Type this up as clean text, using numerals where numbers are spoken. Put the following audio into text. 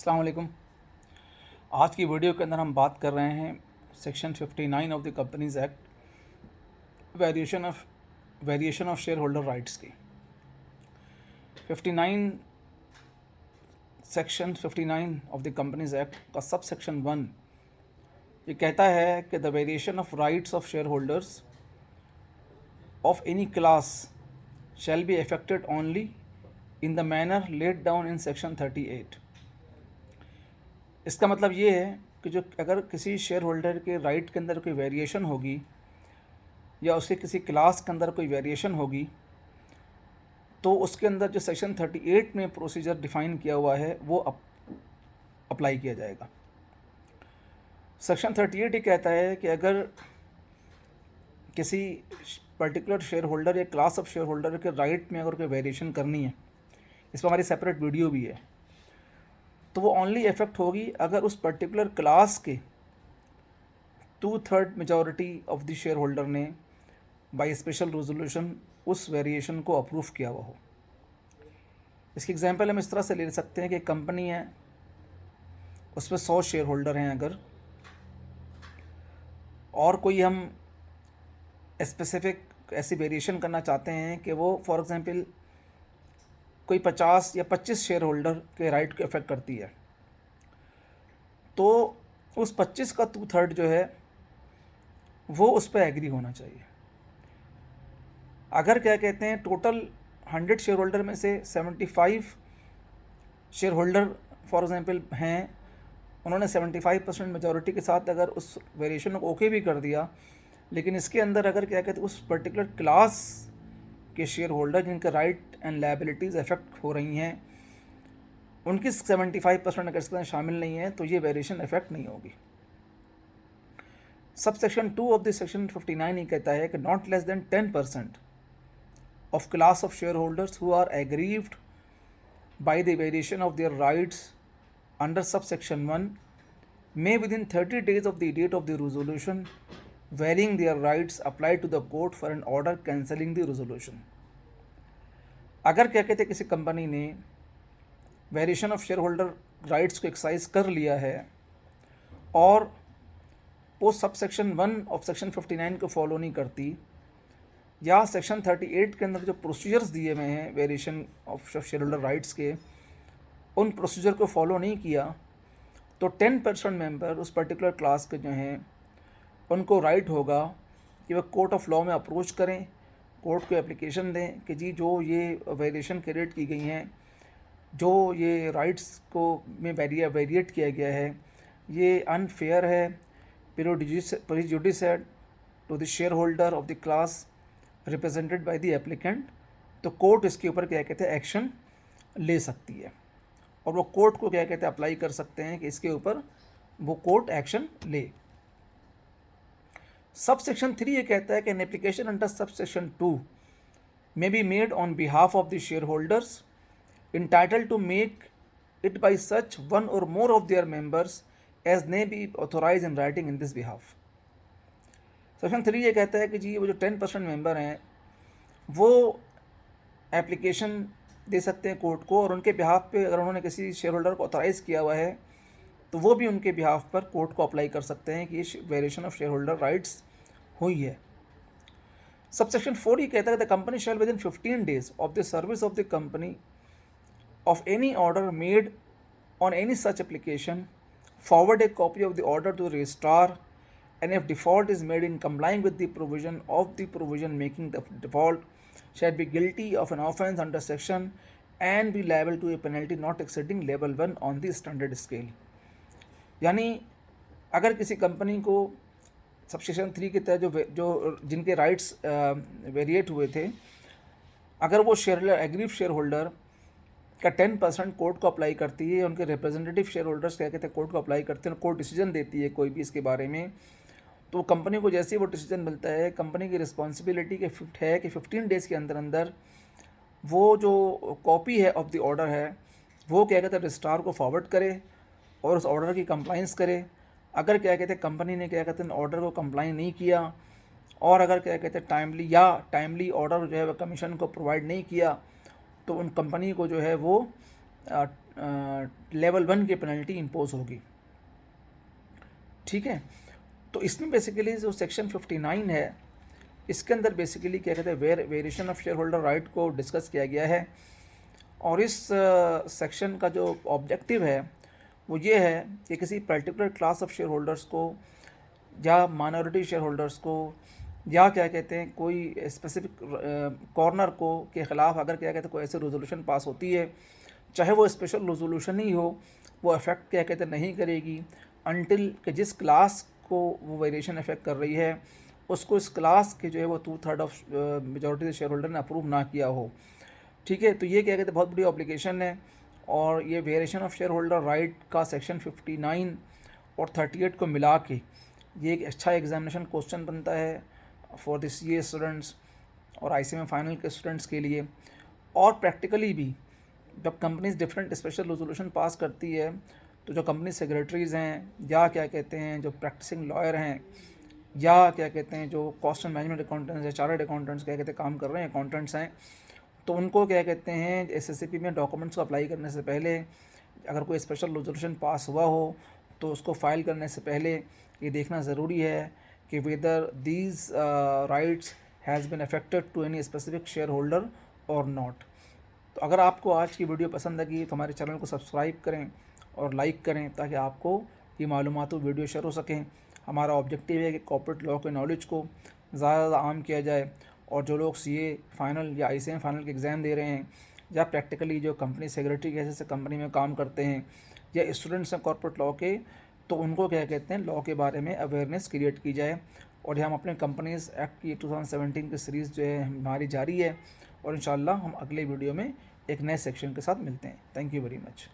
अस्सलाम वालेकुम। आज की वीडियो के अंदर हम बात कर रहे हैं section 59 of the companies act variation of share holder rights की। 59 section 59 of the companies act का सब सेक्शन 1 ये कहता है कि the variation of rights of share holders of any class shall be affected only in the manner laid down in section 38। इसका मतलब ये है कि जो अगर किसी शेयर होल्डर के राइट के अंदर कोई वेरिएशन होगी या उसके किसी क्लास के अंदर कोई वेरिएशन होगी तो उसके अंदर जो सेक्शन 38 में प्रोसीजर डिफ़ाइन किया हुआ है वो अप्लाई किया जाएगा। सेक्शन 38 ये कहता है कि अगर किसी पर्टिकुलर शेयर होल्डर या क्लास ऑफ शेयर होल्डर के राइट में अगर कोई वेरिएशन करनी है, इस पर हमारी सेपरेट वीडियो भी है, तो वो ओनली इफेक्ट होगी अगर उस पर्टिकुलर क्लास के 2/3 majority of the share holder ने बाय स्पेशल रेजोल्यूशन उस वेरिएशन को अप्रूव किया हुआ हो। इसकी एग्जांपल हम इस तरह से ले सकते हैं कि एक कंपनी है, उसमें 100 शेयर होल्डर हैं अगर, और कोई हम स्पेसिफिक ऐसी वेरिएशन करना चाहते हैं कि वो फॉर एग्जांपल कोई 50 या 25 शेयर होल्डर के राइट को इफेक्ट करती है, तो उस 25 का 2/3 जो है वो उस पर एग्री होना चाहिए। अगर क्या कहते हैं टोटल 100 शेयर होल्डर में से 75 शेयर होल्डर फॉर एग्जांपल हैं, उन्होंने 75% मेजॉरिटी के साथ अगर उस वेरिएशन को ओके भी कर दिया, लेकिन इसके अंदर अगर क्या कहते हैं उस पर्टिकुलर क्लास के शेयर होल्डर जिनके राइट एंड लायबिलिटीज़ इफेक्ट हो रही हैं, उनकी 75% अगर इसके अंदर शामिल नहीं है तो ये वेरिएशन इफेक्ट नहीं होगी। Sub section 2 of the section 59 ये कहता है कि not less than 10% of class of shareholders who are aggrieved by the variation of their rights under subsection 1 may within 30 days of the date of the resolution varying their rights apply to the court for an order cancelling the resolution। अगर क्या कहते हैं किसी company ने variation of share holder rights को exercise कर लिया है और वो सब सेक्शन 1 ऑफ सेक्शन 59 को फॉलो नहीं करती, या सेक्शन 38 के अंदर जो प्रोसीजर्स दिए हुए हैं variation of share holder rights के, उन प्रोसीजर को फॉलो नहीं किया, तो 10% मेंबर उस पर्टिकुलर क्लास के जो हैं उनको राइट होगा कि वह कोर्ट ऑफ लॉ में अप्रोच करें, कोर्ट को एप्लीकेशन दें कि जी जो ये वेरिएशन क्रिएट की गई हैं, जो ये राइट्स को में वेरिएट किया गया है, ये अनफेयर है, प्रेजुडिस है to the shareholder of the class represented by the applicant, तो कोर्ट इसके ऊपर क्या कहते हैं एक्शन ले सकती है, और वो कोर्ट को क्या कहते हैं अप्लाई कर सकते हैं कि इसके ऊपर वो कोर्ट एक्शन ले। सब सेक्शन 3 ये कहता है कि an application under sub section 2 may be made on behalf of the share holders entitled to make it by such one or more of their members as may be authorized in writing in this behalf। Section 3 ये कहता है कि जी वो जो 10% member हैं वो application दे सकते हैं कोर्ट को, और उनके बिहाफ पे अगर उन्होंने किसी शेयर होल्डर को ऑथराइज़ किया हुआ है तो वो भी उनके बिहाफ पर कोर्ट को अप्लाई कर सकते हैं कि ये variation of share holder rights हुई है। सब सेक्शन 4 ये कहता है the company shall with in 15 days of the service of the company of any order made on any such application forward a copy of the order to the registrar, and if default is made in complying with the provision of the provision making the default shall be guilty of an offence under section and be liable to a penalty not exceeding level 1 on the standard scale। यानी अगर किसी company को sub section 3 के तहत जो जिनके rights variate हुए थे, अगर वो एग्रीव शेयर होल्डर का 10% कोर्ट को अप्लाई करती है, उनके रिप्रेजेंटेटिव शेयर होल्डर्स क्या कहते हैं कोर्ट को अप्लाई करते हैं, कोर्ट डिसीजन देती है कोई भी इसके बारे में, तो कंपनी को जैसे ही वो डिसीजन मिलता है, कंपनी की रिस्पॉन्सिबिलिटी के है कि 15 डेज़ के अंदर अंदर वो जो कॉपी है ऑफ द ऑर्डर है वो क्या कहते हैं रजिस्ट्रार को फॉरवर्ड करे और उस ऑर्डर की कंप्लाइंस करे। अगर क्या कहते हैं कंपनी ने क्या कहते हैं ऑर्डर को कंप्लाई नहीं किया, और अगर क्या कहते हैं टाइमली ऑर्डर जो है वह कमीशन को प्रोवाइड नहीं किया, तो उन कंपनी को जो है वो लेवल 1 की पेनल्टी इम्पोज होगी। ठीक है, तो इसमें बेसिकली जो सेक्शन 59 है, इसके अंदर बेसिकली क्या कहते हैं, variation of share holder right को डिस्कस किया गया है। और इस सेक्शन का जो ऑब्जेक्टिव है वो ये है कि किसी particular class of share holders को या माइनॉरिटी शेयर होल्डर्स को या क्या कहते हैं कोई स्पेसिफिक कॉर्नर को के ख़िलाफ़ अगर क्या कहते हैं कोई ऐसी रेजोल्यूशन पास होती है, चाहे वो स्पेशल रेजोल्यूशन ही हो, वो इफ़ेक्ट क्या कहते हैं नहीं करेगी अनटिल कि जिस क्लास को वो वेरिएशन इफेक्ट कर रही है उसको इस क्लास के जो है वो 2/3 ऑफ मेजॉरिटी शेयर होल्डर ने अप्रूव ना किया हो। ठीक है, तो ये क्या कहते हैं बहुत बड़ी ऑब्लिगेशन है। और ये variation of share holder right का सेक्शन 59 और 38 को मिला के ये एक अच्छा एग्जामिनेशन क्वेश्चन बनता है फॉर द CA स्टूडेंट्स और ICMA फाइनल के स्टूडेंट्स के लिए। और प्रैक्टिकली भी जब companies different special resolution pass करती है तो जो कंपनी सेक्रेटरीज़ हैं या क्या कहते हैं जो प्रैक्टिसिंग लॉयर हैं या क्या कहते हैं जो कॉस्ट एंड मैनेजमेंट अकाउंटेंट्स या चार्टर्ड अकाउंटेंट्स क्या कहते हैं काम कर रहे हैं, अकाउंटेंट्स हैं, तो उनको क्या कहते हैं SSCP में डॉक्यूमेंट्स को अप्लाई करने से पहले अगर कोई स्पेशल रेजोल्यूशन पास हुआ हो तो उसको फाइल करने से पहले ये देखना ज़रूरी है कि whether these rights has been affected to any specific shareholder और नॉट। तो अगर आपको आज की वीडियो पसंद लगी तो हमारे चैनल को सब्सक्राइब करें और लाइक करें ताकि आपको ये मालूमात वीडियो शेयर हो सकें। हमारा ऑब्जेक्टिव है कि कॉर्पोरेट लॉ के नॉलेज को ज़्यादा आम किया जाए और जो लोग CA फाइनल या ICMA फाइनल के एग्ज़ाम दे रहे हैं या प्रैक्टिकली जो कंपनी सेक्रेटरी कैसे से कंपनी में काम करते हैं या स्टूडेंट्स हैं कॉर्पोरेट लॉ के, तो उनको क्या कहते हैं लॉ के बारे में अवेयरनेस क्रिएट की जाए। और हम अपने कंपनीज एक्ट की 2017 की सीरीज़ जो है हमारी जारी है और इंशाल्लाह हम अगले वीडियो में एक नए सेक्शन के साथ मिलते हैं। Thank you very much.